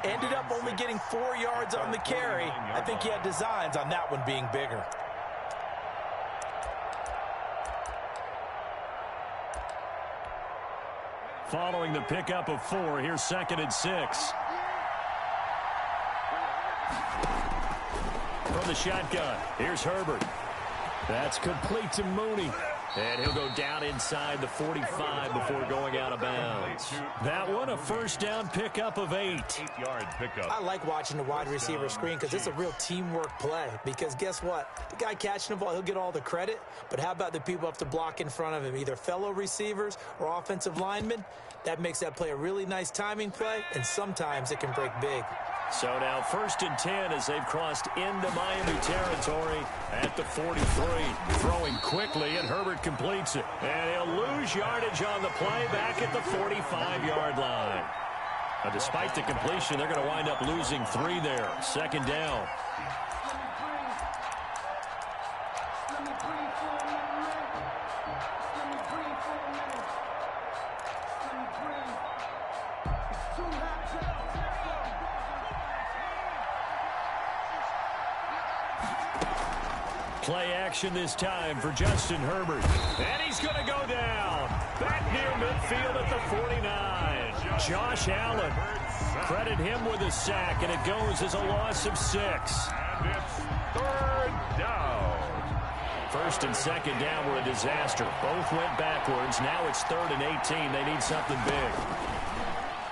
Ended up only getting 4 yards on the carry. I think he had designs on that one being bigger. Following the pickup of 4, here's 2nd and 6. From the shotgun, here's Herbert. That's complete to Mooney. And he'll go down inside the 45 before going out of bounds. That one, a first down pickup of 8. 8-yard pickup. I like watching the wide receiver screen because it's a real teamwork play. Because guess what? The guy catching the ball, he'll get all the credit. But how about the people up to block in front of him, either fellow receivers or offensive linemen? That makes that play a really nice timing play, and sometimes it can break big. So now 1st and 10 as they've crossed into Miami territory at the 43. Throwing quickly, and Herbert completes it. And he'll lose yardage on the play back at the 45-yard line. Now, despite the completion, they're going to wind up losing 3 there. 2nd down. Play action this time for Justin Herbert. And he's going to go down. Back near midfield at the 49. Josh Allen. Credit him with a sack, and it goes as a loss of 6. And it's 3rd down. 1st and 2nd down were a disaster. Both went backwards. Now it's 3rd and 18. They need something big.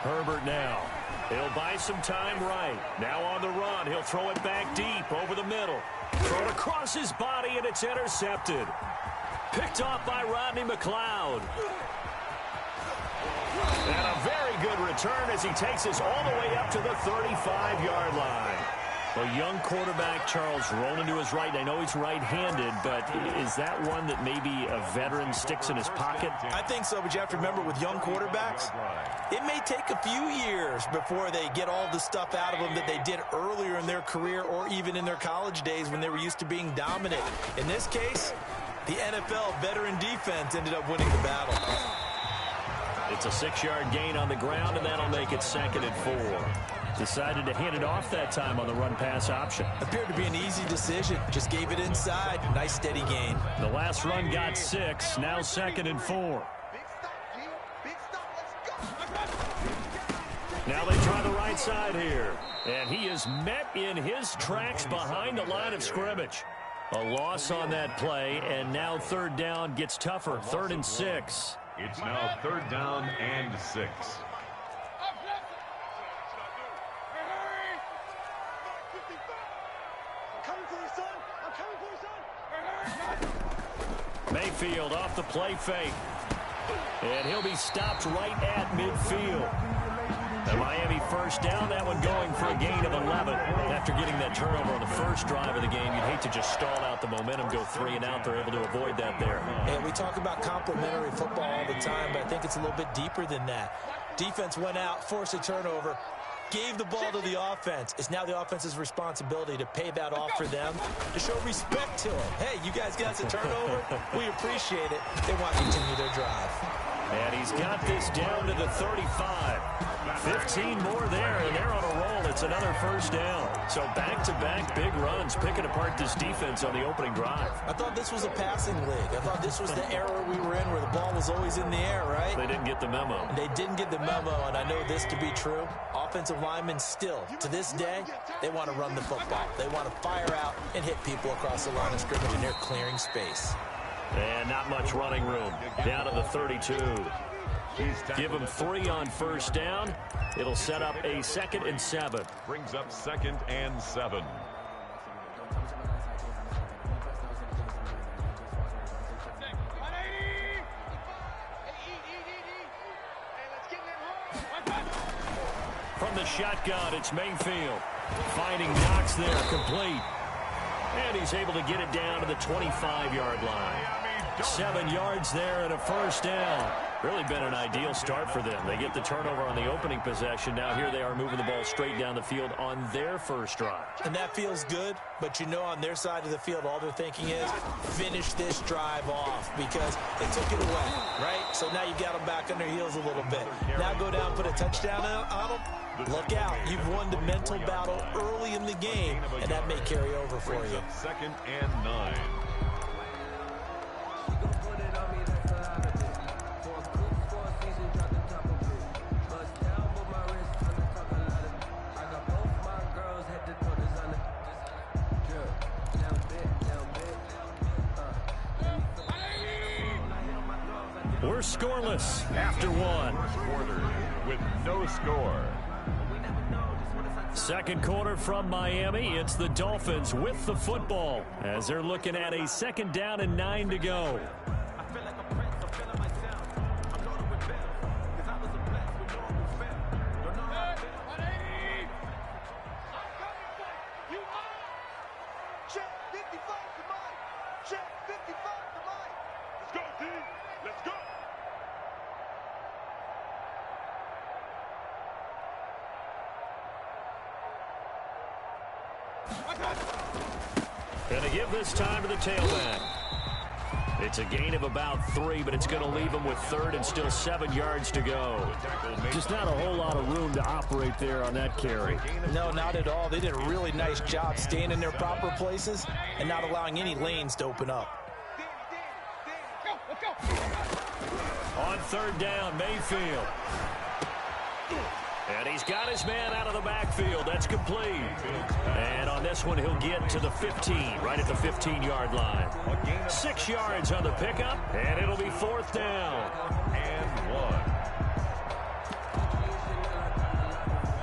Herbert now. He'll buy some time right. Now on the run. He'll throw it back deep over the middle. Throw it across his body, and it's intercepted. Picked off by Rodney McLeod. And a very good return as he takes us all the way up to the 35-yard line. A young quarterback, Charles, rolling to his right. I know he's right-handed, but is that one that maybe a veteran sticks in his pocket? I think so, but you have to remember with young quarterbacks, it may take a few years before they get all the stuff out of them that they did earlier in their career or even in their college days when they were used to being dominant. In this case, the NFL veteran defense ended up winning the battle. It's a 6-yard gain on the ground, and that'll make it 2nd and 4. Decided to hand it off that time on the run-pass option. Appeared to be an easy decision. Just gave it inside. Nice, steady gain. The last run got 6. Now 2nd and 4. Now they try the right side here. And he is met in his tracks behind the line of scrimmage. A loss on that play, and now 3rd down gets tougher. 3rd and 6. It's now 3rd down and 6. Mayfield off the play fake. And he'll be stopped right at midfield. The Miami 1st down, that one going for a gain of 11. After getting that turnover on the first drive of the game, you'd hate to just stall out the momentum, go 3 and out. They're able to avoid that there. And we talk about complementary football all the time, but I think it's a little bit deeper than that. Defense went out, forced a turnover, gave the ball to the offense. It's now the offense's responsibility to pay that off for them, to show respect to them. Hey, you guys got us a turnover. We appreciate it. They want to continue their drive. And he's got this down to the 35. 15 more there, and they're on a roll. It's another 1st down. So back-to-back big runs, picking apart this defense on the opening drive. I thought this was a passing league. I thought this was the era we were in where the ball was always in the air, right? They didn't get the memo. They didn't get the memo, and I know this to be true. Offensive linemen still, to this day, they want to run the football. They want to fire out and hit people across the line of scrimmage, and they're clearing space. And not much running room. Down to the 32. Give him 3 on 1st down. It'll set up a 2nd and 7. Brings up 2nd and 7. From the shotgun, it's Mayfield. Finding Knox there, complete. And he's able to get it down to the 25-yard line. 7 yards there and a 1st down. Really been an ideal start for them. They get the turnover on the opening possession. Now here they are moving the ball straight down the field on their first drive. And that feels good, but you know on their side of the field, all they're thinking is finish this drive off because they took it away, right? So now you got them back on their heels a little bit. Now go down, put a touchdown on them. Look out. You've won the mental battle early in the game, and that may carry over for you. 2nd and 9. We're scoreless after one. First quarter with no score. Second quarter from Miami. It's the Dolphins with the football as they're looking at a 2nd down and 9 to go. Gonna give this time to the tailback. It's a gain of about 3, but it's going to leave them with 3rd and still 7 yards to go. Just not a whole lot of room to operate there on that carry. No, not at all. They did a really nice job staying in their proper places and not allowing any lanes to open up. On 3rd down, Mayfield. And he's got his man out of the backfield. That's complete. And on this one, he'll get to the 15, right at the 15-yard line. 6 yards on the pickup, and it'll be 4th down. And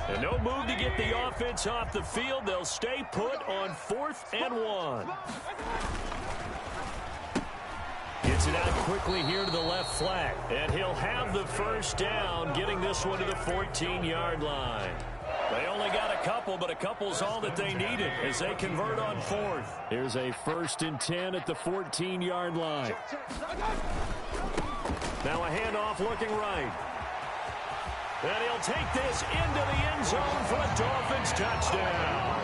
1. And no move to get the offense off the field. They'll stay put on 4th and 1. Gets it out quickly here to the left flat. And he'll have the 1st down, getting this one to the 14-yard line. They only got a couple, but a couple's all that they needed as they convert on 4th. Here's a 1st and 10 at the 14-yard line. Now a handoff looking right. And he'll take this into the end zone for a Dolphins touchdown.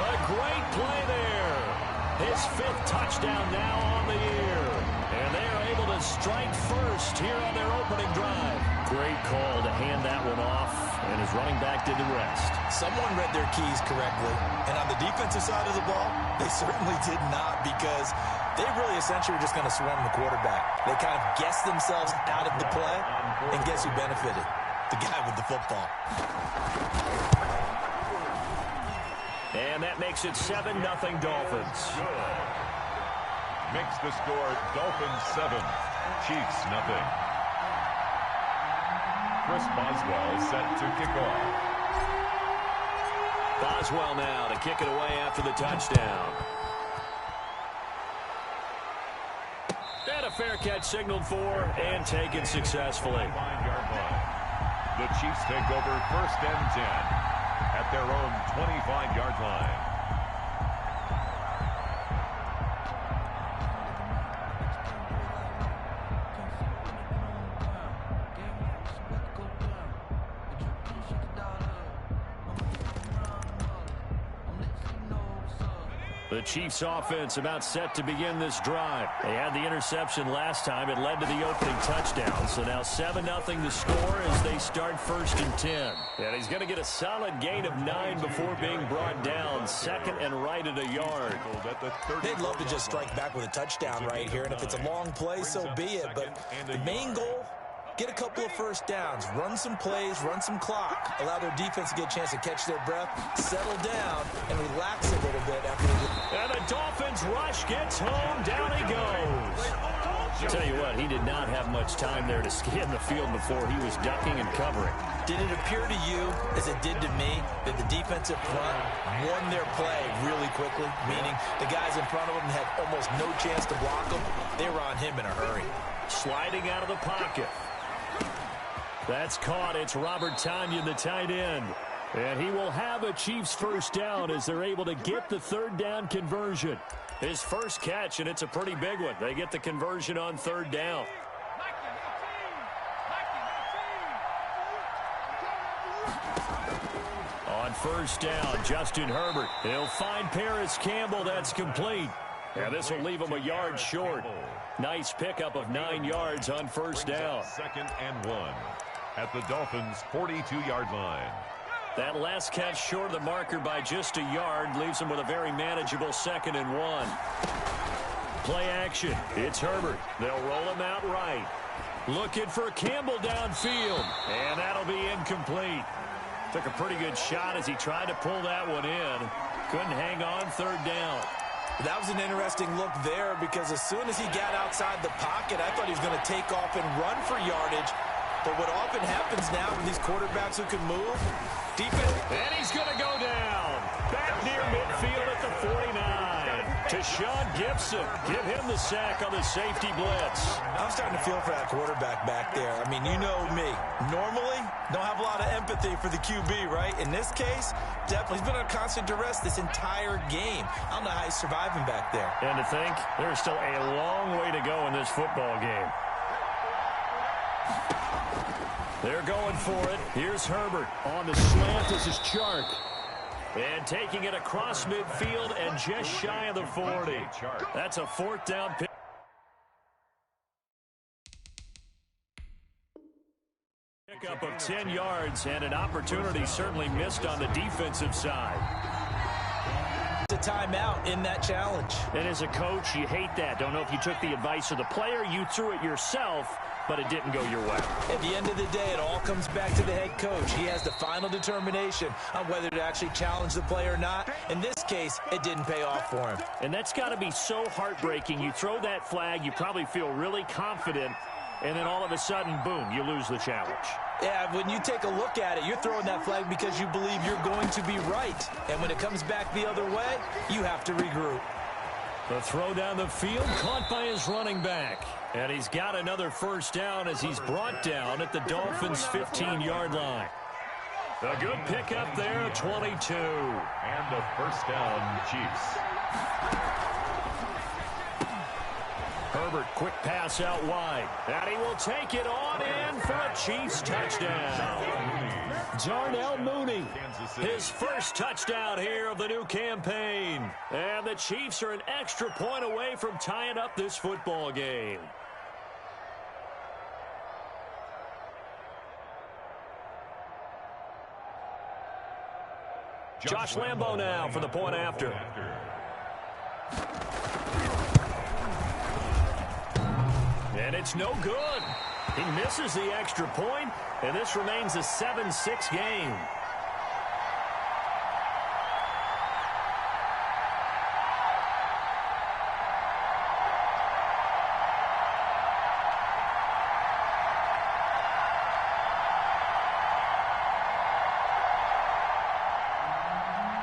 A great play there. His 5th touchdown now on the year. And they are able to strike first here on their opening drive. Great call to hand that one off, and his running back did the rest. Someone read their keys correctly. And on the defensive side of the ball, they certainly did not because they really essentially were just going to swarm the quarterback. They kind of guessed themselves out of the play, and guess who benefited? The guy with the football. And that makes it 7-0 Dolphins. Good. Makes the score Dolphins 7, Chiefs nothing. Chris Boswell set to kick off. Boswell now to kick it away after the touchdown. And a fair catch signaled for and taken successfully. 5-yard line. The Chiefs take over 1st and 10 at their own 25-yard line. The Chiefs offense about set to begin this drive. They had the interception last time. It led to the opening touchdown. So now 7-0 the score as they start 1st and 10. And he's going to get a solid gain of 9 before being brought down. 2nd and right at a yard. They'd love to just strike back with a touchdown right here. And if it's a long play, so be it. But the main goal, get a couple of 1st downs, run some plays, run some clock, allow their defense to get a chance to catch their breath, settle down, and relax a little bit after they get. And the Dolphins rush gets home. Down he goes. I'll tell you what, he did not have much time there to scan the field before he was ducking and covering. Did it appear to you, as it did to me, that the defensive front won their play really quickly, meaning the guys in front of them had almost no chance to block them? They were on him in a hurry. Sliding out of the pocket. That's caught. It's Robert Tonyan, the tight end. And he will have a Chiefs 1st down as they're able to get the 3rd down conversion. His first catch, and it's a pretty big one. They get the conversion on 3rd down. On first down, Justin Herbert. He'll find Paris Campbell. That's complete. And this will leave him a yard short. Nice pickup of 9 yards on first down. 2nd and 1 at the Dolphins' 42-yard line. That last catch short of the marker by just a yard leaves him with a very manageable 2nd and 1. Play action. It's Herbert. They'll roll him out right. Looking for Campbell downfield. And that'll be incomplete. Took a pretty good shot as he tried to pull that one in. Couldn't hang on 3rd down. That was an interesting look there because as soon as he got outside the pocket, I thought he was going to take off and run for yardage. But what often happens now with these quarterbacks who can move, defense. And he's going to go down. Back near midfield at the 49. To Sean Gibson. Give him the sack on the safety blitz. I'm starting to feel for that quarterback back there. I mean, you know me. Normally, don't have a lot of empathy for the QB, right? In this case, definitely. He's been on constant duress this entire game. I don't know how he's surviving back there. And to think, there's still a long way to go in this football game. They're going for it. Here's Herbert. On the slant, this is Chark. And taking it across midfield and just shy of the 40. That's a 4th down pick. Pickup of 10 yards and an opportunity certainly missed on the defensive side. A timeout in that challenge. And as a coach, you hate that. Don't know if you took the advice of the player. You threw it yourself, but it didn't go your way. At the end of the day, it all comes back to the head coach. He has the final determination on whether to actually challenge the play or not. In this case, it didn't pay off for him. And that's got to be so heartbreaking. You throw that flag, you probably feel really confident, and then all of a sudden, boom, you lose the challenge. Yeah, when you take a look at it, you're throwing that flag because you believe you're going to be right. And when it comes back the other way, you have to regroup. The throw down the field, caught by his running back. And he's got another first down as he's brought down at the Dolphins' 15-yard line. A good pickup there, 22. And a first down, Chiefs. Herbert, quick pass out wide. And he will take it on in for a Chiefs touchdown. Darnell Mooney, his first touchdown here of the new campaign. And the Chiefs are an extra point away from tying up this football game. Josh Lambo now for the point after. And it's no good. He misses the extra point, and this remains a 7-6 game.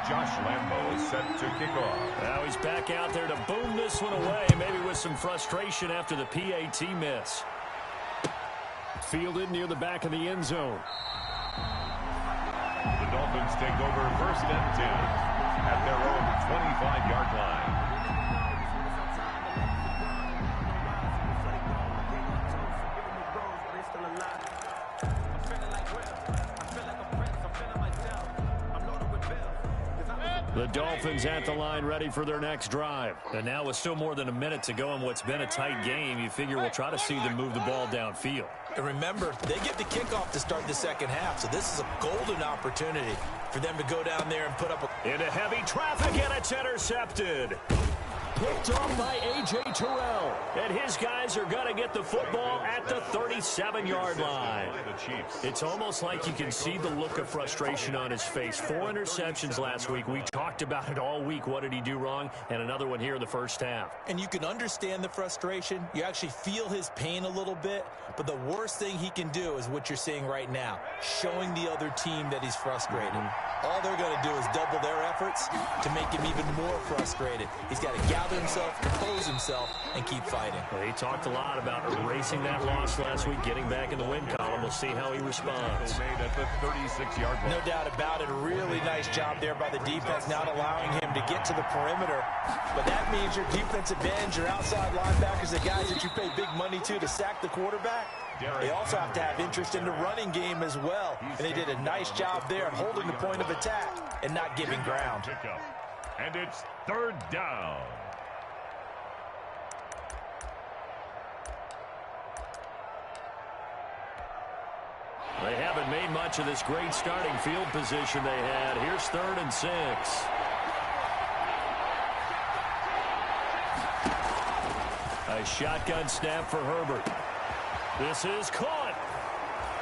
Josh Lambo is set to kick off. Now he's back out there to boom this one away, maybe with some frustration after the PAT miss. Fielded near the back of the end zone. The Dolphins take over 1st and 10 at their own 25-yard line. The Dolphins at the line ready for their next drive. And now with still more than a minute to go in what's been a tight game, you figure we'll try to see them move the ball downfield. And remember, they get the kickoff to start the second half, so this is a golden opportunity for them to go down there and put up a... Into heavy traffic, and it's intercepted. Picked off by A.J. Terrell. And his guys are going to get the football at the 37-yard line. It's almost like you can see the look of frustration on his face. 4 interceptions last week. We talked about it all week. What did he do wrong? And another one here in the first half. And you can understand the frustration. You actually feel his pain a little bit. But the worst thing he can do is what you're seeing right now, showing the other team that he's frustrated. All they're going to do is double their efforts to make him even more frustrated. He's got to gallop gather himself, compose himself, and keep fighting. Well, he talked a lot about erasing that loss last week, getting back in the win column. We'll see how he responds. Made at the 36-yard line. No doubt about it. A really nice job there by the defense, not allowing him to get to the perimeter. But that means your defensive ends, your outside linebackers, the guys that you pay big money to sack the quarterback, they also have to have interest in the running game as well. And they did a nice job there holding the point of attack and not giving ground. And it's third down. They haven't made much of this great starting field position they had. Here's 3rd and 6. A shotgun snap for Herbert. This is caught.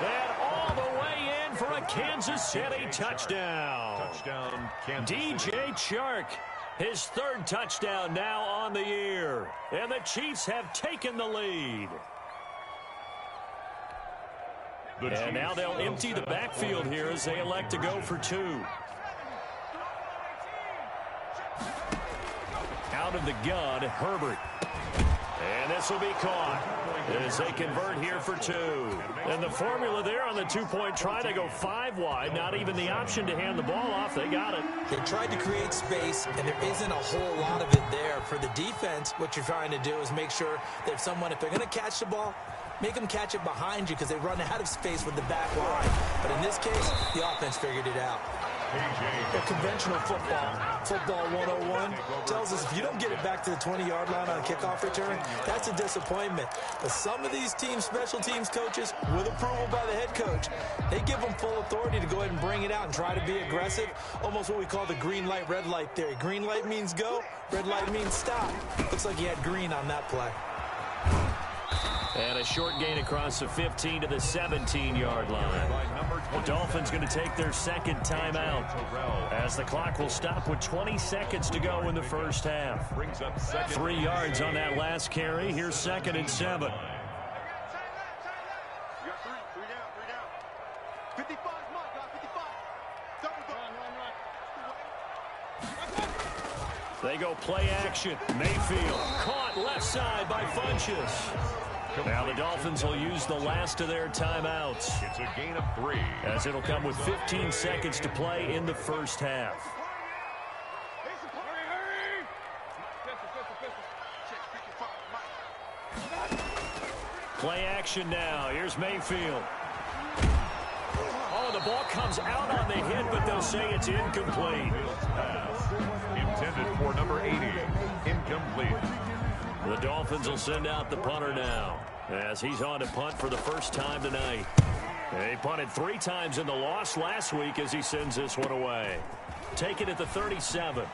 And all the way in for a Kansas City touchdown. Touchdown, Kansas City. DJ Chark, his 3rd touchdown now on the year. And the Chiefs have taken the lead. And now they'll empty the backfield here as they elect to go for 2. Out of the gun, Herbert. And this will be caught as they convert here for 2. And the formula there on the 2-point try to go 5 wide. Not even the option to hand the ball off. They got it. They tried to create space, and there isn't a whole lot of it there. For the defense, what you're trying to do is make sure that if they're going to catch the ball, make them catch it behind you because they run out of space with the back line. But in this case, the offense figured it out. Conventional football 101 tells us if you don't get it back to the 20-yard line on a kickoff return, that's a disappointment. But some of these special teams coaches, with approval by the head coach, they give them full authority to go ahead and bring it out and try to be aggressive. Almost what we call the green light, red light theory. Green light means go, red light means stop. Looks like he had green on that play. And a short gain across the 15 to the 17-yard line. The Dolphins going to take their 2nd timeout as the clock will stop with 20 seconds to go in the first half. 3 yards on that last carry. Here's 2nd and 7. They go play action. Mayfield caught left side by Funchess. Now the Dolphins will use the last of their timeouts. It's a gain of 3. As it'll come with 15 seconds to play in the first half. Play action now. Here's Mayfield. Oh, the ball comes out on the hit, but they'll say it's incomplete. Intended for number 80. Incomplete. The Dolphins will send out the punter now as he's on to punt for the first time tonight. He punted 3 times in the loss last week as he sends this one away. Take it at the 37.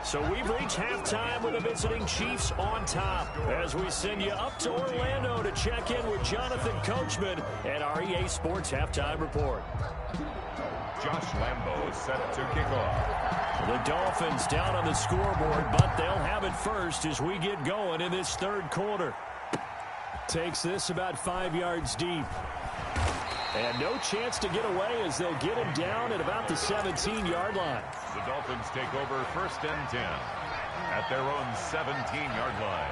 So we've reached halftime with the visiting Chiefs on top as we send you up to Orlando to check in with Jonathan Coachman and our EA Sports Halftime Report. Josh Lambo is set to kick off. The Dolphins down on the scoreboard, but they'll have it first as we get going in this 3rd quarter. Takes this about 5 yards deep. And no chance to get away as they'll get him down at about the 17-yard line. The Dolphins take over 1st and 10 at their own 17-yard line.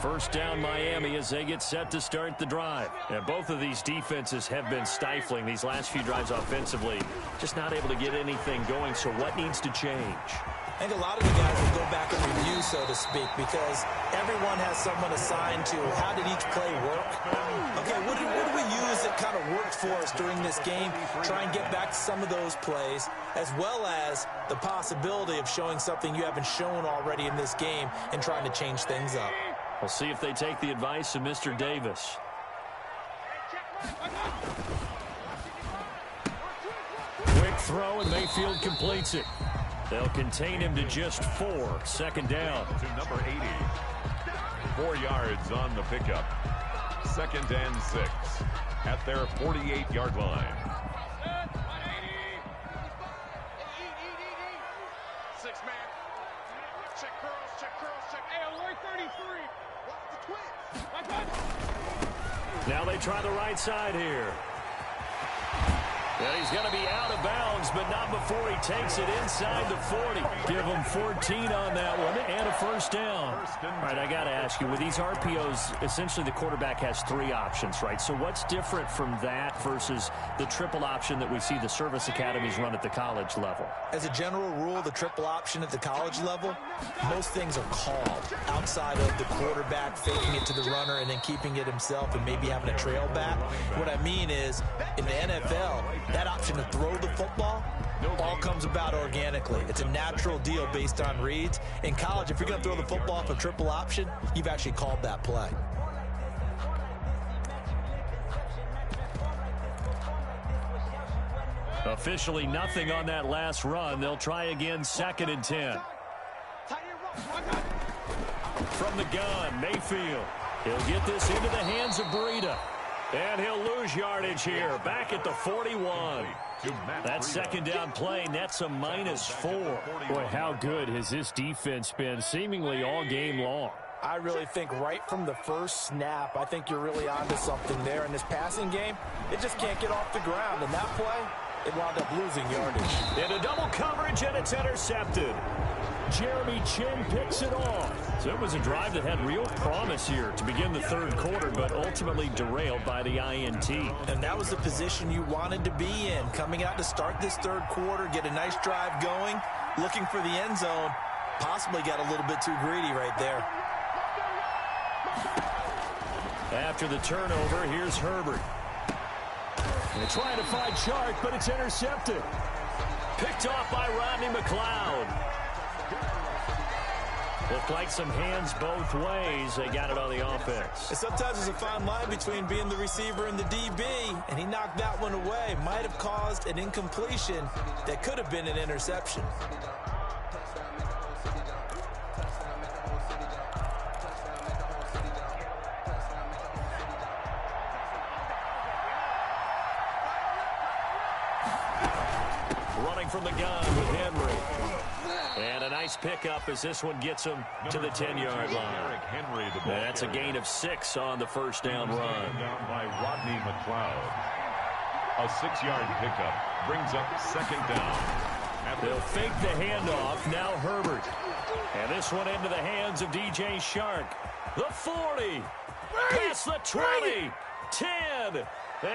First down Miami as they get set to start the drive. And both of these defenses have been stifling these last few drives offensively. Just not able to get anything going, so what needs to change? I think a lot of the guys will go back and review, so to speak, because everyone has someone assigned to how did each play work. Okay, what did we use that kind of worked for us during this game? Try and get back to some of those plays, as well as the possibility of showing something you haven't shown already in this game and trying to change things up. We'll see if they take the advice of Mr. Davis. Quick throw, and Mayfield completes it. They'll contain him to just 4. 2nd down. To number 80. 4 yards on the pickup. 2nd and 6 at their 48-yard line. Now they try the right side here. And he's going to be out of bounds, but not before he takes it inside the 40. Give him 14 on that one and a first down. All right, I got to ask you, with these RPOs, essentially the quarterback has 3 options, right? So what's different from that versus the triple option that we see the service academies run at the college level? As a general rule, the triple option at the college level, most things are called outside of the quarterback faking it to the runner and then keeping it himself and maybe having a trail back. What I mean is, in the NFL, that option to throw the football all comes about organically. It's a natural deal based on reads. In college, if you're going to throw the football off a triple option, you've actually called that play. Officially nothing on that last run. They'll try again, 2nd and 10. From the gun, Mayfield. He'll get this into the hands of Breida. And he'll lose yardage here, back at the 41. That second down play, that's a -4. Boy, how good has this defense been seemingly all game long? I really think right from the first snap, I think you're really onto something there. In this passing game, it just can't get off the ground. And that play, it wound up losing yardage. Into double coverage, and it's intercepted. Jeremy Chinn picks it off. So it was a drive that had real promise here to begin the third quarter, but ultimately derailed by the INT. And that was the position you wanted to be in. Coming out to start this third quarter, get a nice drive going, looking for the end zone. Possibly got a little bit too greedy right there. After the turnover, here's Herbert. They're trying to find Chark, but it's intercepted. Picked off by Rodney McLeod. Looked like some hands both ways. They got it on the offense. And sometimes there's a fine line between being the receiver and the DB, and he knocked that one away. Might have caused an incompletion that could have been an interception. Running from the gun with Henry. And a nice pickup as this one gets him to the 10-yard line. That's a gain of 6 on the first down run. Down by Rodney McLeod. A 6-yard pickup brings up 2nd down. They'll fake the handoff. Now Herbert. And this one into the hands of DJ Chark. The 40. Past the 20. 10. And